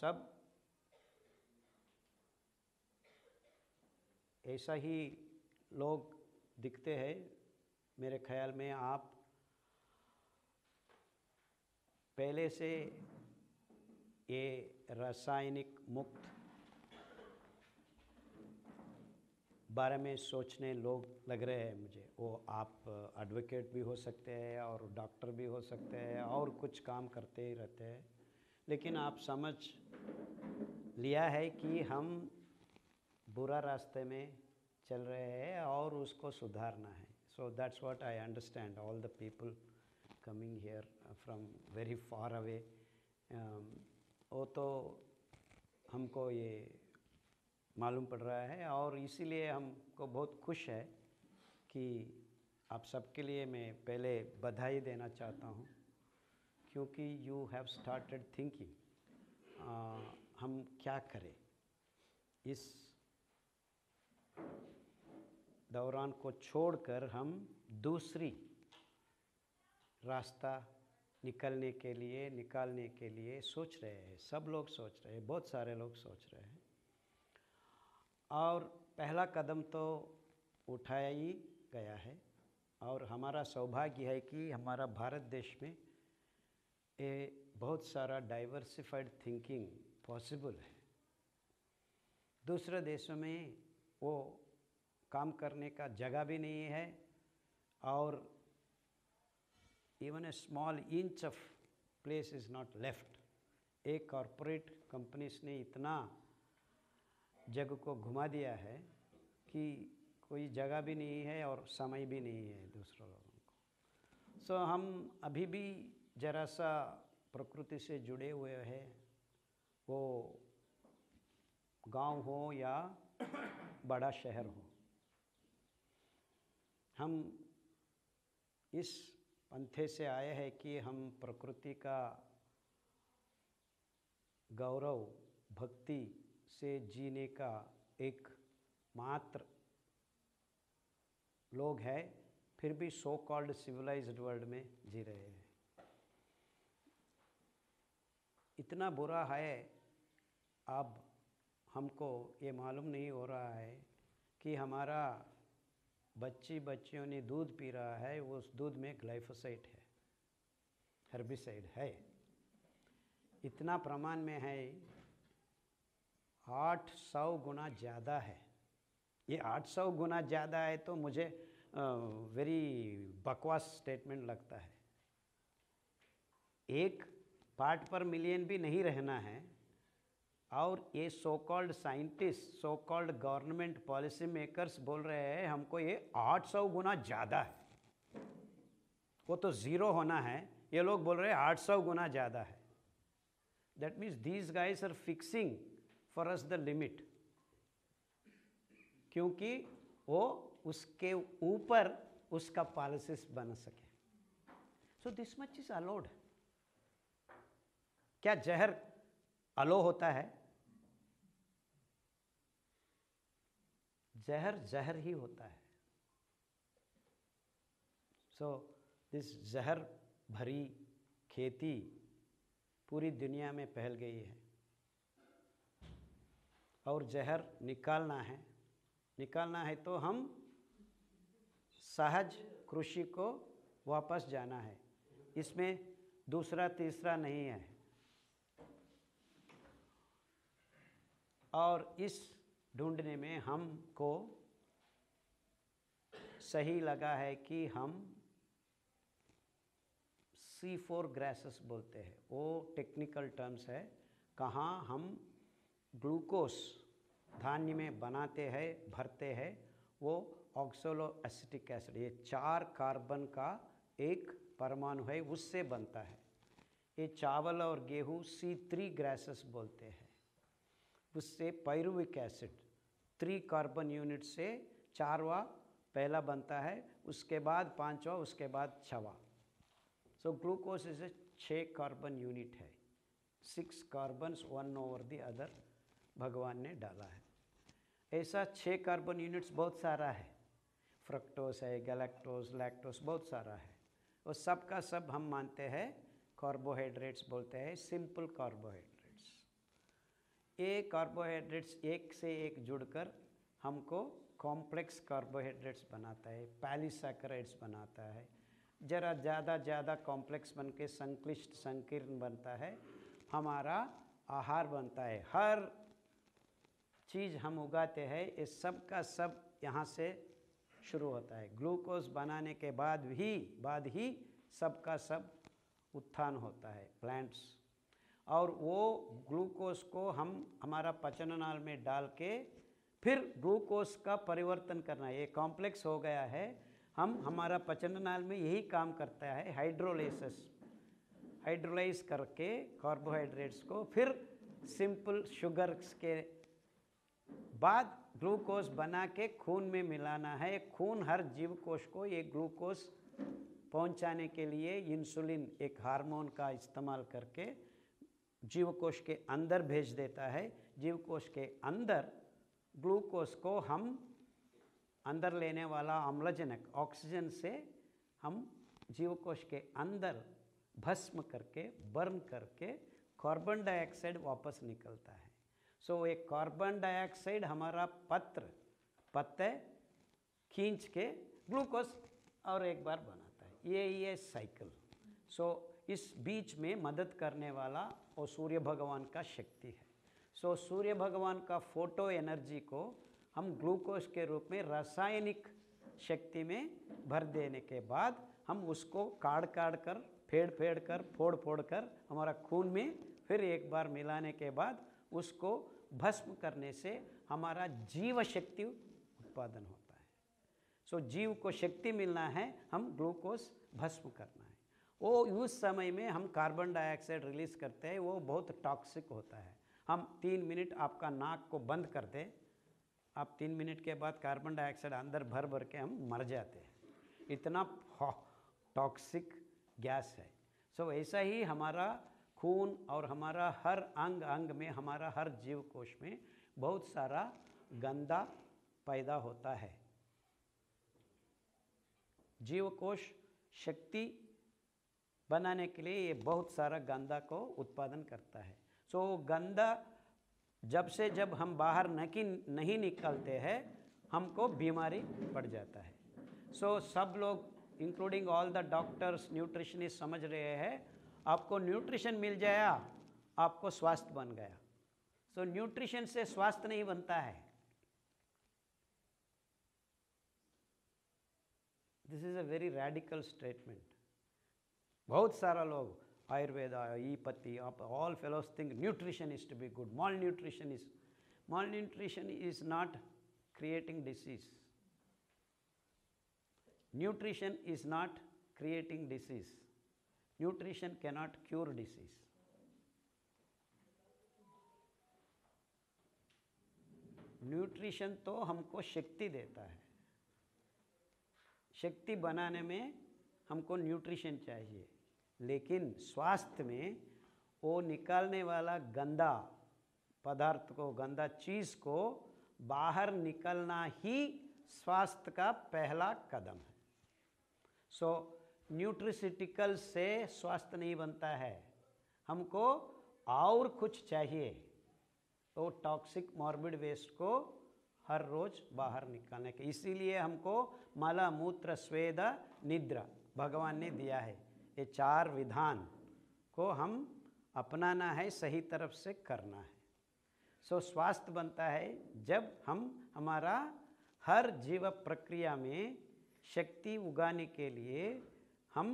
सब ऐसा ही लोग दिखते हैं। मेरे ख्याल में आप पहले से ये रासायनिक मुक्त बारे में सोचने लोग लग रहे हैं मुझे। वो आप एडवोकेट भी हो सकते हैं और डॉक्टर भी हो सकते हैं और कुछ काम करते ही रहते हैं, लेकिन आप समझ लिया है कि हम बुरा रास्ते में चल रहे हैं और उसको सुधारना है। So that's what I understand all the people coming here from very far away. वो तो हमको ये मालूम पड़ रहा है और इसीलिए हमको बहुत खुश है कि आप सबके लिए मैं पहले बधाई देना चाहता हूँ, क्योंकि यू हैव स्टार्टेड थिंकिंग हम क्या करें। इस दौरान को छोड़कर हम दूसरी रास्ता निकालने के लिए सोच रहे हैं। सब लोग सोच रहे हैं, बहुत सारे लोग सोच रहे हैं और पहला कदम तो उठाया ही गया है। और हमारा सौभाग्य है कि हमारा भारत देश में ये बहुत सारा डाइवर्सिफाइड थिंकिंग पॉसिबल है। दूसरे देशों में वो काम करने का जगह भी नहीं है और even a small inch of place is not left. एक कॉरपोरेट कंपनीज ने इतना जग को घुमा दिया है कि कोई जगह भी नहीं है और समय भी नहीं है दूसरों लोगों को। सो हम अभी भी जरा सा प्रकृति से जुड़े हुए हैं, वो गांव हो या बड़ा शहर हो। हम इस पंथे से आए हैं कि हम प्रकृति का गौरव भक्ति से जीने का एक मात्र लोग हैं, फिर भी सो कॉल्ड सिविलाइज्ड वर्ल्ड में जी रहे हैं। इतना बुरा है, अब हमको ये मालूम नहीं हो रहा है कि हमारा बच्चियों ने दूध पी रहा है, उस दूध में ग्लाइफोसाइट है, हर्बिसाइड है। इतना प्रमाण में है, 800 गुना ज़्यादा है। ये 800 गुना ज़्यादा है तो मुझे वेरी बकवास स्टेटमेंट लगता है। एक पार्ट पर मिलियन भी नहीं रहना है और ये so called scientist, so called government policy makers बोल रहे हैं हमको ये 800 गुना ज़्यादा है। वो तो ज़ीरो होना है, ये लोग बोल रहे हैं 800 गुना ज़्यादा है। That means these guys are fixing for us the limit, क्योंकि वो उसके ऊपर उसका पॉलिसीज बन सके। So this much is allowed. क्या जहर अलो होता है? जहर जहर ही होता है। सो दिस जहर भरी खेती पूरी दुनिया में फैल गई है और जहर निकालना है तो हम सहज कृषि को वापस जाना है। इसमें दूसरा तीसरा नहीं है। और इस ढूंढने में हमको सही लगा है कि हम C4 ग्रासेस बोलते हैं, वो टेक्निकल टर्म्स है। कहाँ हम ग्लूकोस धान्य में बनाते हैं, भरते हैं, वो ऑक्सोलो एसिटिक एसिड, ये 4 कार्बन का एक परमाणु है, उससे बनता है। ये चावल और गेहूँ C3 ग्रासेस बोलते हैं, उससे पायरुविक एसिड 3 कार्बन यूनिट से 4वां पहला बनता है, उसके बाद 5वां, उसके बाद 6वां। So glucose is 6 carbon unit है, 6 कार्बन्स 1 ओवर द अदर भगवान ने डाला है। ऐसा 6 कार्बन यूनिट्स बहुत सारा है। फ्रक्टोस है, गैलेक्टोस, लैक्टोस, बहुत सारा है। वो सब का सब हम मानते हैं कार्बोहाइड्रेट्स बोलते हैं, सिंपल कार्बोहाइड्रेट्स। ये कार्बोहाइड्रेट्स एक से एक जुड़कर हमको कॉम्प्लेक्स कार्बोहाइड्रेट्स बनाता है, पॉलीसैकेराइड्स बनाता है, जरा ज़्यादा कॉम्प्लेक्स बन के संक्लिष्ट संकीर्ण बनता है, हमारा आहार बनता है। हर चीज़ हम उगाते हैं ये सब का सब यहाँ से शुरू होता है। ग्लूकोज बनाने के बाद ही सब का सब उत्थान होता है प्लांट्स, और वो ग्लूकोज को हम हमारा पाचन नाल में डाल के फिर ग्लूकोज का परिवर्तन करना है। ये कॉम्प्लेक्स हो गया है, हम हमारा पाचन नाल में यही काम करता है, हाइड्रोलाइज करके कार्बोहाइड्रेट्स को फिर सिंपल शुगर्स के बाद ग्लूकोज बना के खून में मिलाना है। खून हर जीव कोश को ये ग्लूकोज पहुंचाने के लिए इंसुलिन एक हार्मोन का इस्तेमाल करके जीव कोश के अंदर भेज देता है। जीव कोश के अंदर ग्लूकोज को हम अंदर लेने वाला अम्लजनक ऑक्सीजन से हम जीव कोश के अंदर भस्म करके बर्न करके कार्बन डाइऑक्साइड वापस निकलता है। सो एक कार्बन डाइऑक्साइड हमारा पत्ते खींच के ग्लूकोज और एक बार बनाता है, ये साइकिल। सो इस बीच में मदद करने वाला वो सूर्य भगवान का शक्ति है। सो सूर्य भगवान का फोटो एनर्जी को हम ग्लूकोज के रूप में रासायनिक शक्ति में भर देने के बाद हम उसको काढ़ कर फोड़ कर हमारा खून में फिर एक बार मिलाने के बाद उसको भस्म करने से हमारा जीव शक्ति उत्पादन होता है। सो जीव को शक्ति मिलना है, हम ग्लूकोज भस्म करना है। वो उस समय में हम कार्बन डाइऑक्साइड रिलीज करते हैं, वो बहुत टॉक्सिक होता है। हम 3 मिनट आपका नाक को बंद कर दें, आप 3 मिनट के बाद कार्बन डाइऑक्साइड अंदर भर के हम मर जाते हैं, इतना टॉक्सिक गैस है। सो ऐसा ही हमारा खून और हमारा हर अंग में, हमारा हर जीव कोश में बहुत सारा गंदा पैदा होता है। जीव कोश शक्ति बनाने के लिए ये बहुत सारा गंदा को उत्पादन करता है। सो गंदा जब हम बाहर नहीं निकलते हैं, हमको बीमारी पड़ जाता है। सो सब लोग including all the doctors, nutritionist समझ रहे हैं, आपको न्यूट्रिशन मिल जाया आपको स्वास्थ्य बन गया। सो न्यूट्रिशन से स्वास्थ्य नहीं बनता है। This is a very radical statement. बहुत सारा लोग आयुर्वेदा, ईपति, all fellows think nutrition is to be good. malnutrition is not creating disease. Nutrition is not creating disease. Nutrition cannot cure disease. Nutrition तो हमको शक्ति देता है। शक्ति बनाने में हमको न्यूट्रिशन चाहिए, लेकिन स्वास्थ्य में वो निकालने वाला गंदा पदार्थ को, गंदा चीज़ को बाहर निकलना ही स्वास्थ्य का पहला कदम है। सो न्यूट्रिसिटिकल से स्वास्थ्य नहीं बनता है, हमको और कुछ चाहिए। तो टॉक्सिक मॉर्बिड वेस्ट को हर रोज बाहर निकालने के, इसीलिए हमको मल मूत्र स्वेद निद्रा भगवान ने दिया है। ये 4 विधान को हम अपनाना है, सही तरफ से करना है। सो स्वास्थ्य बनता है जब हम हमारा हर जीव प्रक्रिया में शक्ति उगाने के लिए हम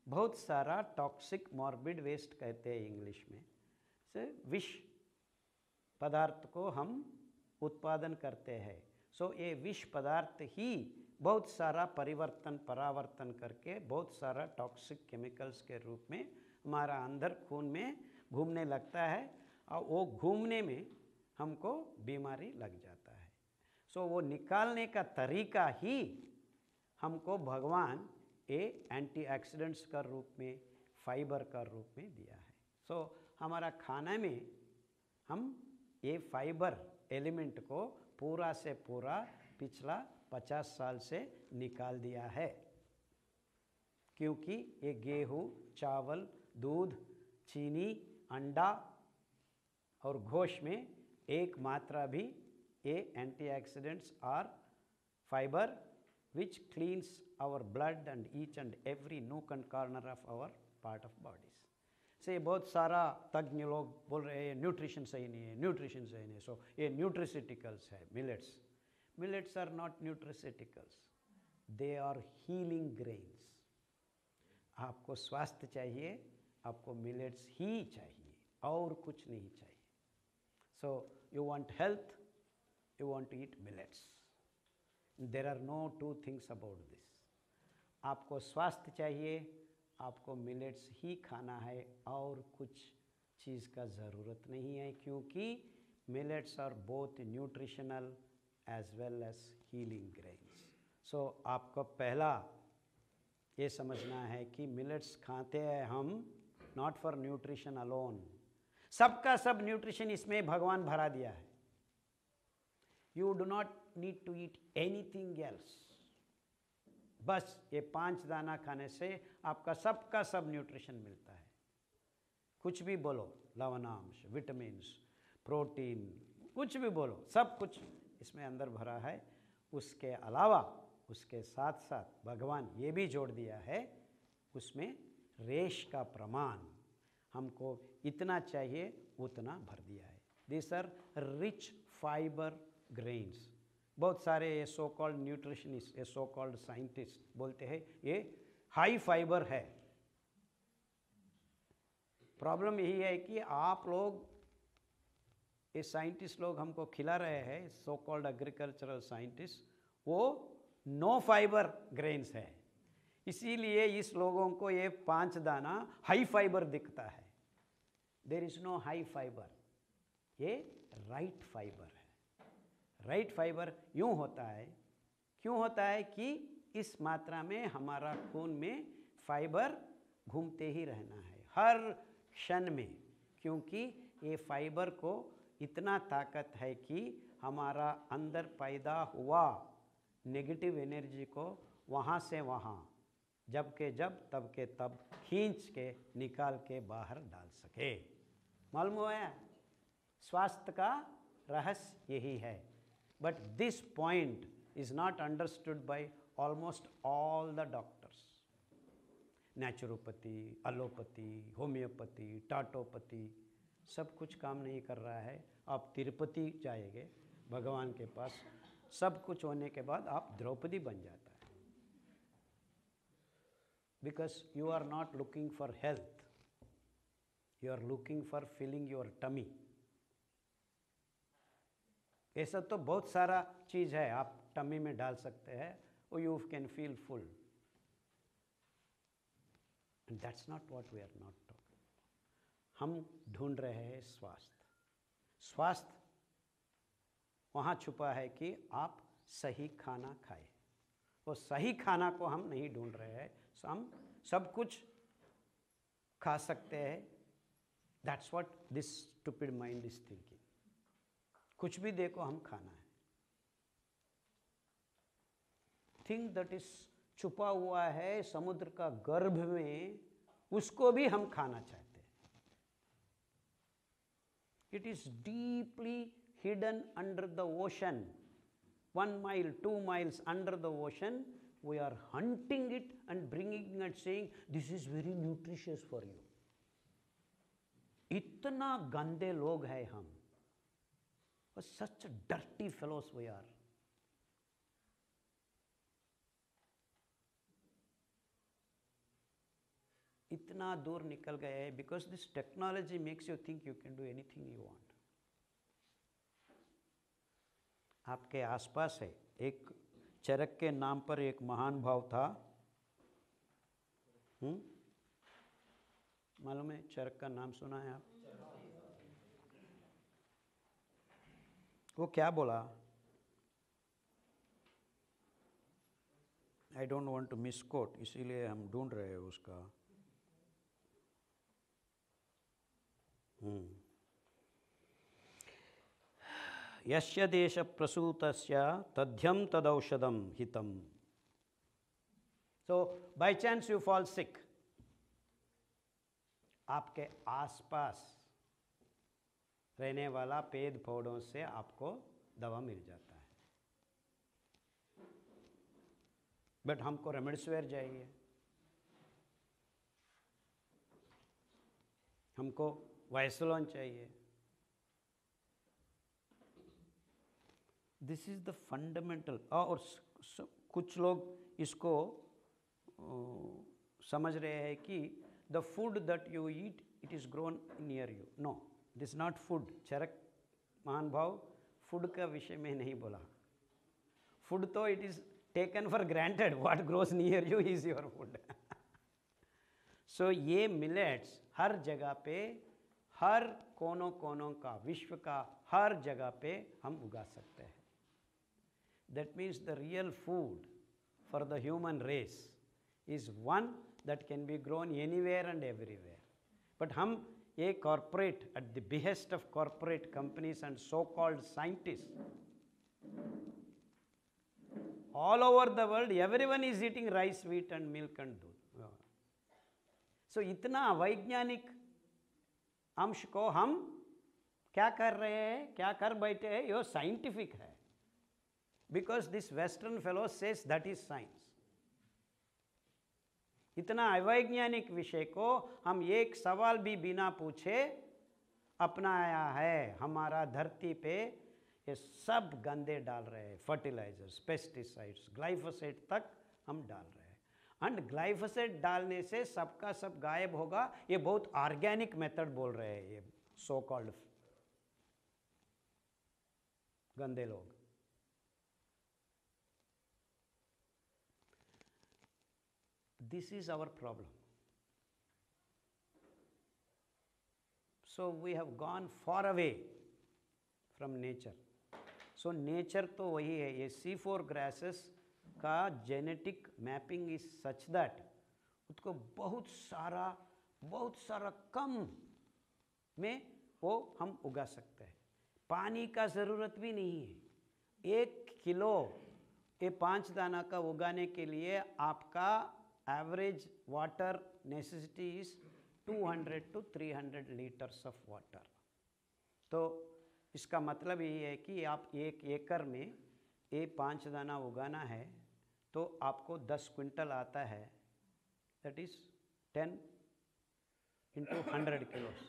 बहुत सारा टॉक्सिक मॉर्बिड वेस्ट कहते हैं इंग्लिश में, से विष पदार्थ को हम उत्पादन करते हैं। सो ये विष पदार्थ ही बहुत सारा परावर्तन करके बहुत सारा टॉक्सिक केमिकल्स के रूप में हमारा अंदर खून में घूमने लगता है, और वो घूमने में हमको बीमारी लग जाता है। सो वो निकालने का तरीका ही हमको भगवान ये एंटीऑक्सीडेंट्स का रूप में, फाइबर का रूप में दिया है। सो हमारा खाना में हम ये फाइबर एलिमेंट को पूरा से पूरा पिछला 50 साल से निकाल दिया है, क्योंकि ये गेहूँ, चावल, दूध, चीनी, अंडा और गोश्त में एक मात्रा भी ये एंटीऑक्सीडेंट्स और fibre which cleans our blood and each and every nook and corner of our part of bodies. से बहुत सारा तज्ञ लोग बोल रहे हैं न्यूट्रिशन सही नहीं है, न्यूट्रिशन सही नहीं है, सो ये न्यूट्रिसिटिकल्स है millets. Millets are not nutraceuticals, they are healing grains. आपको स्वास्थ्य चाहिए, आपको मिलेट्स ही चाहिए और कुछ नहीं चाहिए. So you want health, you want to eat millets. There are no two things about this. आपको स्वास्थ्य चाहिए, आपको मिलेट्स ही खाना है और कुछ चीज़ का ज़रूरत नहीं है, क्योंकि millets are both nutritional as well as healing grains. So आपको पहला ये समझना है कि मिलेट्स खाते हैं हम नॉट फॉर न्यूट्रिशन अलोन. सबका सब न्यूट्रिशन इसमें भगवान भरा दिया है. You do not need to eat anything else. बस ये 5 दाना खाने से आपका सबका सब न्यूट्रिशन मिलता है. कुछ भी बोलो, लवणांश, विटामिन्स, प्रोटीन, कुछ भी बोलो, सब कुछ इसमें अंदर भरा है. उसके अलावा उसके साथ साथ भगवान ये भी जोड़ दिया है, उसमें रेश का प्रमाण हमको इतना चाहिए उतना भर दिया है. This are rich fibre grains. बहुत सारे ये सो कॉल्ड न्यूट्रिशनिस्ट, ये सो कॉल्ड साइंटिस्ट बोलते हैं ये हाई फाइबर है. प्रॉब्लम यही है कि आप लोग, ये साइंटिस्ट लोग हमको खिला रहे हैं, सो कॉल्ड एग्रीकल्चरल साइंटिस्ट, वो नो फाइबर ग्रेन्स है. इसीलिए इस लोगों को ये 5 दाना हाई फाइबर दिखता है. There is no high fibre, ये राइट फाइबर है. राइट फाइबर यूँ होता है, क्यों होता है कि इस मात्रा में हमारा खून में फाइबर घूमते ही रहना है हर क्षण में, क्योंकि ये फाइबर को इतना ताकत है कि हमारा अंदर पैदा हुआ नेगेटिव एनर्जी को वहाँ से वहाँ, जब के जब, तब के तब खींच के निकाल के बाहर डाल सके. मालूम है, स्वास्थ्य का रहस्य यही है. But this point is not understood by almost all the doctors. Naturopathy, allopathy, homeopathy, टाटोपैथी, सब कुछ काम नहीं कर रहा है. आप तिरुपति जाएंगे भगवान के पास, सब कुछ होने के बाद आप द्रौपदी बन जाता है. Because you are not looking for health, you are looking for filling your tummy. ऐसा तो बहुत सारा चीज़ है आप टमी में डाल सकते हैं, और you can feel full. And that's not what we are not talking. हम ढूंढ रहे हैं स्वास्थ्य. स्वास्थ्य वहाँ छुपा है कि आप सही खाना खाएं. और सही खाना को हम नहीं ढूंढ रहे हैं. हम सब कुछ खा सकते हैं. That's what this stupid mind is thinking. कुछ भी देखो हम खाना है. थिंग दैट इज छुपा हुआ है समुद्र का गर्भ में, उसको भी हम खाना चाहते हैं. It is deeply hidden under the ocean. 1 mile, 2 miles under the ocean, we are hunting it and bringing it, saying this is very nutritious for you. इतना गंदे लोग हैं हम. Such dirty fellows we are. इतना दूर निकल गए हैं because this technology makes you think you can do anything you want. आपके आसपास है. एक चरक के नाम पर एक महान भाव था. मालूम है चरक का नाम सुना है आप? वो क्या बोला? I don't want to misquote, इसीलिए हम ढूंढ रहे हैं उसका. यस्य देश प्रसूतस्य तद्यम तदौषधम हितम. So by chance you fall sick, आपके आसपास रहने वाला पेड़ पौधों से आपको दवा मिल जाता है। बट हमको रेमडेसिविर चाहिए, हमको वायसोलोन चाहिए। This is the fundamental. और कुछ लोग इसको समझ रहे हैं कि the food that you eat it is grown near you. No, this not food. Charaka महान भाव फूड का विषय में नहीं बोला। फूड तो it is taken for granted, what grows near you is your food. So ये मिलेट्स हर जगह पे, हर कोनों कोनों का, विश्व का हर जगह पे हम उगा सकते हैं। That means the real food for the human race is one that can be grown anywhere and everywhere. But हम ये corporate, at the behest of corporate companies and so-called scientists, all over the world everyone is eating rice, wheat and milk and दूध। So इतना वैज्ञानिक अंश को हम क्या कर रहे हैं, क्या कर बैठे हैं, ये साइंटिफिक है। Because this Western fellow says that is science। इतना अवैज्ञानिक विषय को हम एक सवाल भी बिना पूछे अपनाया है। हमारा धरती पे ये सब गंदे डाल रहे हैं, फर्टिलाइजर्स, पेस्टिसाइड्स, ग्लाइफोसेट तक हम डाल रहे हैं। एंड ग्लाइफोसेट डालने से सबका सब गायब होगा, ये बहुत ऑर्गेनिक मेथड बोल रहे हैं ये सो कॉल्ड गंदे लोग। This is our problem. So we have gone far away from nature. So nature तो वही है। ये C4 grasses का genetic mapping is such that उसको बहुत सारा कम में वो हम उगा सकते हैं। पानी का ज़रूरत भी नहीं है। 1 किलो ये 5 दाना का उगाने के लिए आपका average water necessity is 200 to 300 liters of water। तो इसका मतलब यही है कि आप 1 एकड़ में ये 5 दाना उगाना है तो आपको 10 क्विंटल आता है। That is 10 into 100 kilos,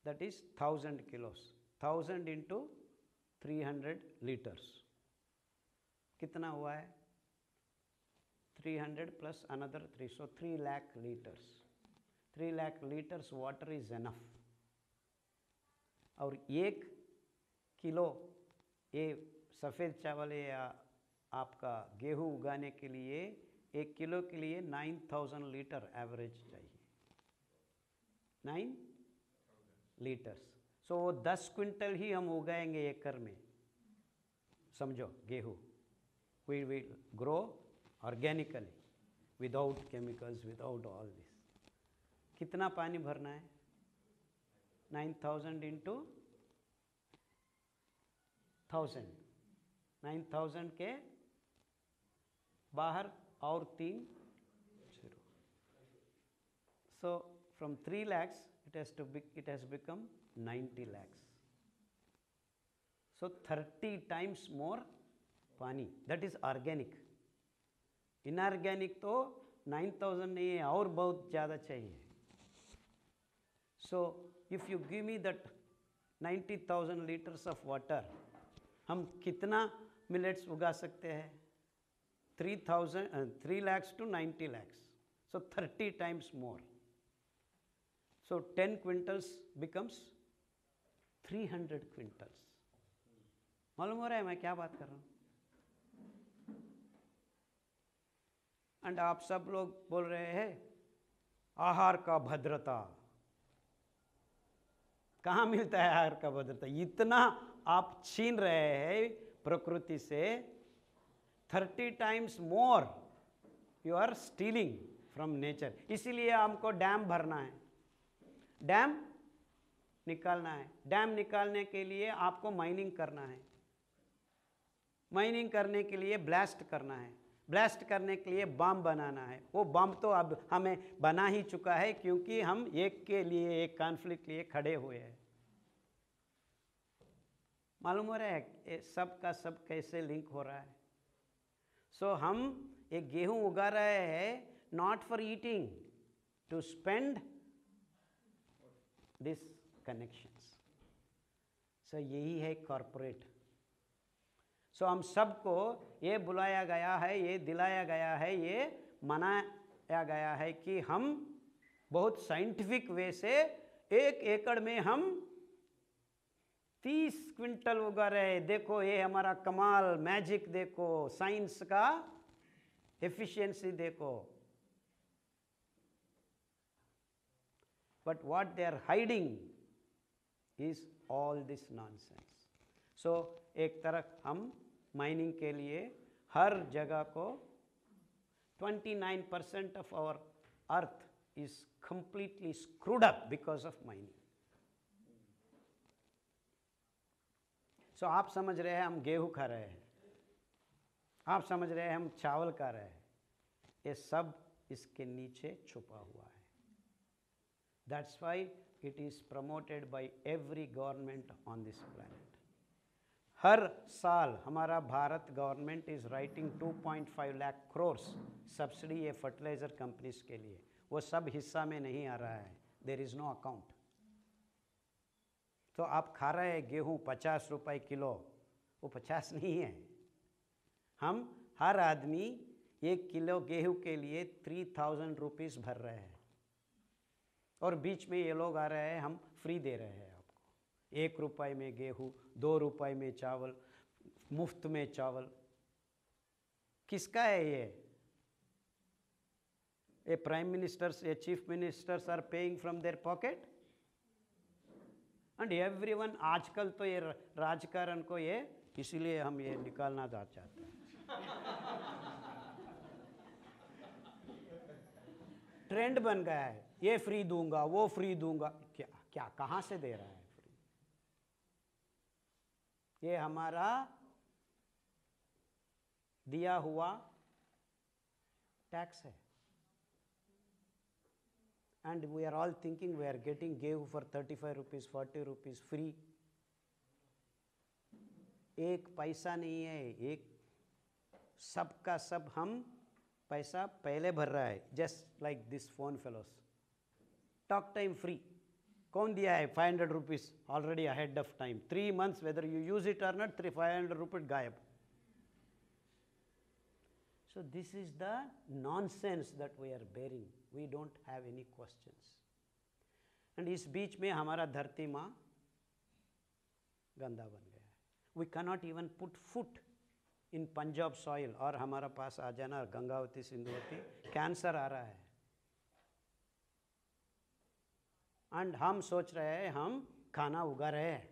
that is 1000 kilos। 1000 into 300 liters कितना हुआ है? 300 plus another 3, so 3 lakh liters। 3 lakh liters water is enough। और 1 किलो ये सफ़ेद चावल या आपका गेहूँ उगाने के लिए 1 किलो के लिए 9000 लीटर एवरेज चाहिए। 9 लीटर्स। सो वो 10 क्विंटल ही हम उगाएंगे एकड़ में, समझो गेहूँ। We will grow organically without chemicals, without all this. कितना पानी भरना है? 9000 into 1000। 9000 के बाहर और 3 0। So from 3 lakhs it has become 90 lakhs। So 30 times more पानी। That is organic। इनऑर्गेनिक तो 9000 नहीं है, और बहुत ज़्यादा चाहिए। So if you give me that 90,000 litres of water, हम कितना मिलेट्स उगा सकते हैं? 3 lakhs to 90 lakhs। So 30 times more। So 10 quintals becomes 300 quintals. मालूम हो रहा है मैं क्या बात कर रहा हूँ? एंड आप सब लोग बोल रहे हैं आहार का भद्रता। कहाँ मिलता है आहार का भद्रता? इतना आप छीन रहे हैं प्रकृति से। 30 times more you are stealing from nature। इसीलिए हमको डैम भरना है, डैम निकालना है। डैम निकालने के लिए आपको माइनिंग करना है, माइनिंग करने के लिए ब्लास्ट करना है, ब्लास्ट करने के लिए बम बनाना है। वो बम तो अब हमें बना ही चुका है, क्योंकि हम एक के लिए, एक कॉन्फ्लिक्ट लिए खड़े हुए हैं। मालूम हो रहा है सब का सब कैसे लिंक हो रहा है। सो हम एक गेहूं उगा रहे हैं not for eating, to spend this connections. So यही है कॉरपोरेट। सो हम सबको ये बुलाया गया है, ये दिलाया गया है, ये मनाया गया है कि हम बहुत साइंटिफिक वे से 1 एकड़ में हम 30 क्विंटल उगा रहे। देखो ये हमारा कमाल, मैजिक देखो, साइंस का एफिशिएंसी देखो। But what they are hiding is all this nonsense. So एक तरफ हम माइनिंग के लिए हर जगह को 29% of our earth is completely screwed up because of mining. So आप समझ रहे हैं हम गेहूं खा रहे हैं, आप समझ रहे हैं हम चावल खा रहे हैं, ये सब इसके नीचे छुपा हुआ है। That's why it is promoted by every government on this planet. हर साल हमारा Bharat government is writing 2.5 lakh crore subsidy ये फर्टिलाइज़र कंपनीज के लिए। वो सब हिस्सा में नहीं आ रहा है, देयर इज़ नो अकाउंट। तो आप खा रहे हैं गेहूँ 50 रुपये किलो, वो 50 नहीं है। हम हर आदमी 1 किलो गेहूँ के लिए 3000 रुपीज़ भर रहे हैं, और बीच में ये लोग आ रहे हैं हम फ्री दे रहे हैं आपको। 1 रुपये में गेहूँ, 2 रुपये में चावल, मुफ्त में चावल। किसका है ये? प्राइम मिनिस्टर्स, ये chief ministers are paying from their pocket and everyone. आजकल तो ये राजकारण को ये इसीलिए हम ये निकालना चाहते हैं। ट्रेंड बन गया है, ये फ्री दूंगा, वो फ्री दूंगा। क्या क्या कहाँ से दे रहा है फ्री? ये हमारा दिया हुआ टैक्स है। And we are all thinking we are getting गेहूं फॉर 35 रुपीज 40 रुपीज फ्री। एक पैसा नहीं है, एक सबका सब हम पैसा पहले भर रहा है। Just like this phone fellows, talk time free कौन दिया है? 500 rupees already ahead of time, 3 months whether you use it और नॉट, 500 रुपीज गायब। So this is the nonsense that we are bearing. We don't have any questions. And इस बीच में हमारा धरती माँ गंदा बन गया है। We cannot even put foot in Punjab soil। और हमारा पास आ जाना गंगावती सिंधुवती, कैंसर आ रहा है। एंड हम सोच रहे हैं हम खाना उगा रहे हैं।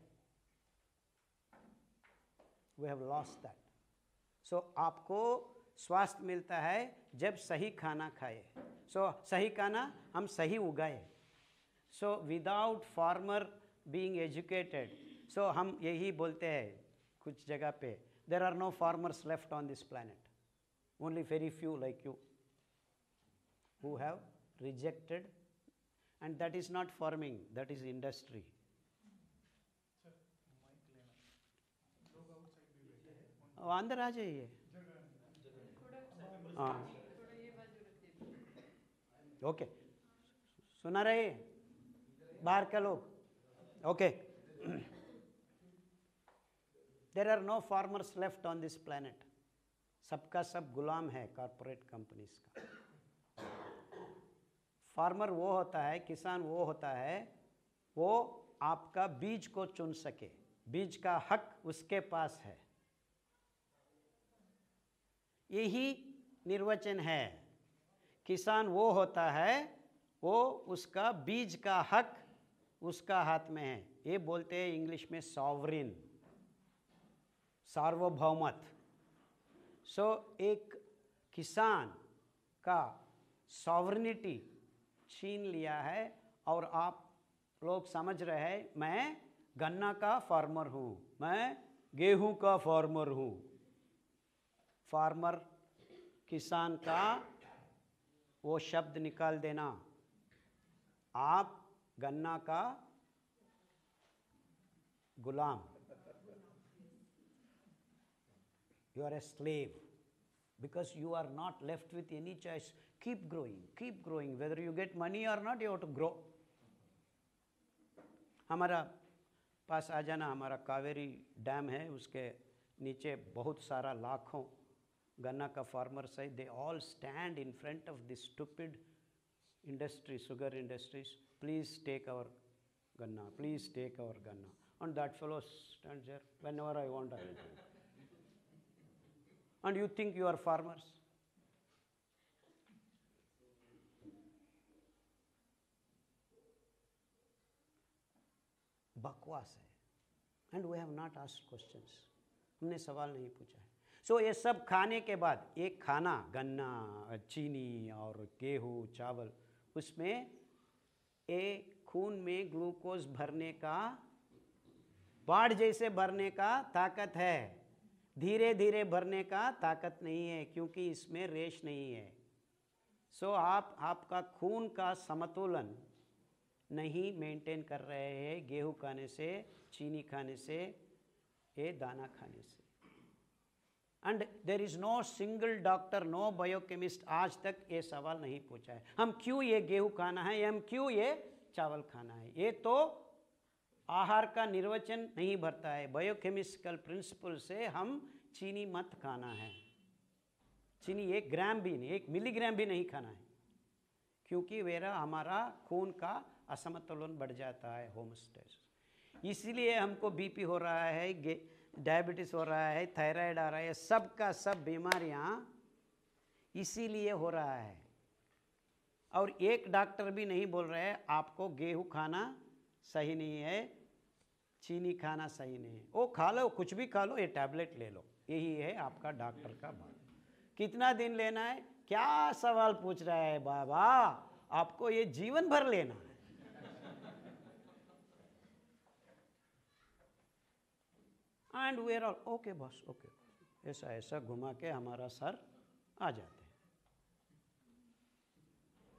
We have lost that. So आपको स्वास्थ्य मिलता है जब सही खाना खाए। सो सही खाना हम सही उगाए। So without farmer being educated, so हम यही बोलते हैं कुछ जगह पे, there are no farmers left on this planet, only very few like you who have rejected, and that is not farming, that is industry. अंदर आ जाइए। हाँ ओके, सुना रहे बाहर के लोग? Okay, there are no farmers left on this planet. सबका सब गुलाम है कॉरपोरेट कंपनीज का। फार्मर वो होता है, किसान वो होता है, वो आपका बीज को चुन सके, बीज का हक उसके पास है। यही निर्वचन है। किसान वो होता है, वो उसका बीज का हक उसका हाथ में है। ये बोलते हैं इंग्लिश में सॉवरिन, सार्वभौमत। सो एक किसान का सॉवरिनिटी छीन लिया है, और आप लोग समझ रहे हैं मैं गन्ना का फार्मर हूँ, मैं गेहूं का फार्मर हूँ। फार्मर, किसान का वो शब्द निकाल देना। आप गन्ना का गुलाम, You are a slave because you are not left with any choice. Keep growing, keep growing. Whether you get money or not, you have to grow. हमारा पास आ जाना, हमारा कावेरी डैम है, उसके नीचे बहुत सारा लाखों गन्ना का फार्मर्स है. They all stand in front of this stupid industry, sugar industries. Please take our ganna, please take our ganna. And that fellow stands there whenever I want, I will do it. And you think you are farmers? बकवास है. And we have not asked questions. हमने सवाल नहीं पूछा है. So ये सब खाने के बाद एक खाना गन्ना, चीनी और गेहूँ, चावल, उसमें एक खून में ग्लूकोज भरने का, बाढ़ जैसे भरने का ताकत है. धीरे धीरे भरने का ताकत नहीं है, क्योंकि इसमें रेश नहीं है. सो आपका खून का समतोलन नहीं मेंटेन कर रहे हैं गेहूं खाने से, चीनी खाने से, ये दाना खाने से. And there is no single doctor, no biochemist आज तक ये सवाल नहीं पूछा है हम क्यों ये गेहूं खाना है, हम क्यों ये चावल खाना है. ये तो आहार का निर्वचन नहीं भरता है. बायोकेमिकल प्रिंसिपल से हम चीनी मत खाना है. चीनी 1 ग्राम भी नहीं, 1 मिलीग्राम भी नहीं खाना है, क्योंकि वेरा हमारा खून का असमतोलन बढ़ जाता है, होमोस्टेसिस. इसीलिए हमको बीपी हो रहा है, डायबिटीज हो रहा है, थायराइड आ रहा है, सब का सब बीमारियां इसीलिए हो रहा है. और एक डॉक्टर भी नहीं बोल रहे हैं आपको गेहूं खाना सही नहीं है, चीनी खाना सही नहीं है. वो खा लो, कुछ भी खा लो, ये टैबलेट ले लो, यही है आपका डॉक्टर का बात. कितना दिन लेना है, क्या सवाल पूछ रहा है बाबा, आपको ये जीवन भर लेना है. And we are all okay boss, okay, ऐसा ऐसा घुमा के हमारा सर आ जाते हैं.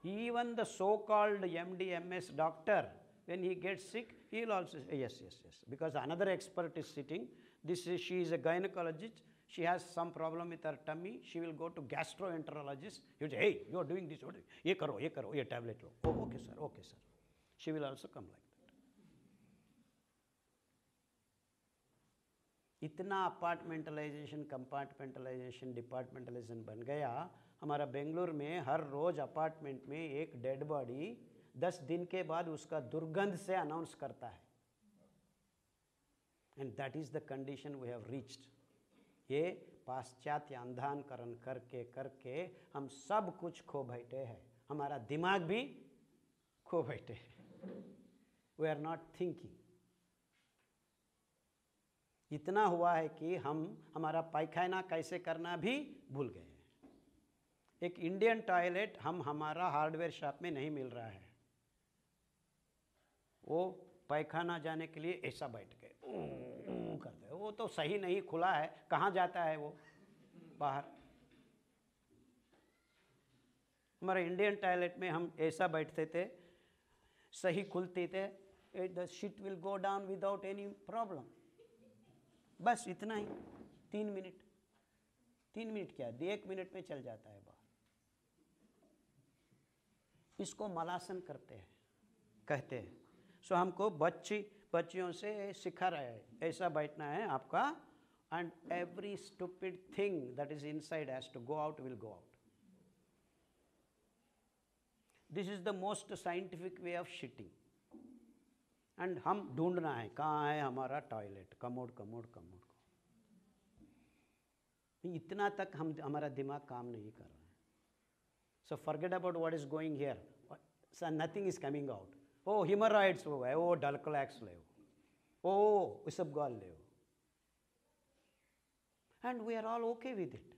Even the so-called MD, MS doctor, when he gets sick, he will also say yes, yes, yes, because another expert is sitting. She is a gynecologist. She has some problem with her tummy. She will go to gastroenterologist. He will say, hey, you are doing this. ये करो, ये tablet low. Oh, okay, sir, okay, sir. She will also come like that. इतना अपार्टमेंटलाइजेशन, compartmentalisation, departmentalisation बन गया. हमारा बेंगलुरु में हर रोज apartment में एक डेड बॉडी 10 दिन के बाद उसका दुर्गंध से अनाउंस करता है. And that is the condition we have reached. ये पाश्चात्य अंधाकरण करके करके हम सब कुछ खो बैठे हैं. हमारा दिमाग भी खो बैठे हैं. We are not thinking. इतना हुआ है कि हम हमारा पायखाना कैसे करना भी भूल गए. एक इंडियन टॉयलेट हमारा हार्डवेयर शॉप में नहीं मिल रहा है. वो पायखाना जाने के लिए ऐसा बैठ गए करते हैं. वो तो सही नहीं खुला है, कहाँ जाता है वो बाहर. हमारे इंडियन टॉयलेट में हम ऐसा बैठते थे, सही खुलते थे, the shit will go down without any problem. बस इतना ही. 3 मिनट क्या, 1 मिनट में चल जाता है बाहर. इसको मलासन करते हैं, कहते हैं. सो हमको बच्चियों से सिखा रहे हैं ऐसा बैठना है आपका. And every stupid thing that is inside has to go out, will go out. This is the most scientific way of shitting. एंड हम ढूंढना है कहाँ है हमारा टॉयलेट, कमोड. इतना तक हमारा दिमाग काम नहीं कर रहा है. So forget about what is going here. So nothing is coming out. Oh hemorrhoids हो गए, ओ डलक्लैक्स ले, ओ इसबगॉल ले. And we are all okay with it.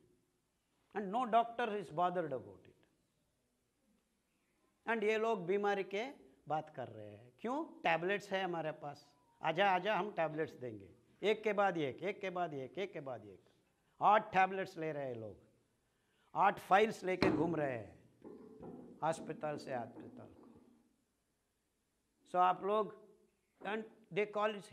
And no doctor is bothered about it. And ये लोग बीमारी के बात कर रहे हैं. क्यों? टैबलेट्स है हमारे पास. आजा हम टैबलेट्स देंगे, एक के बाद एक, एक के बाद एक, एक के बाद एक. 8 टैबलेट्स ले रहे हैं लोग, 8 फाइल्स लेके घूम रहे हैं अस्पताल से अस्पताल को. सो आप लोग, एंड दे कॉल इट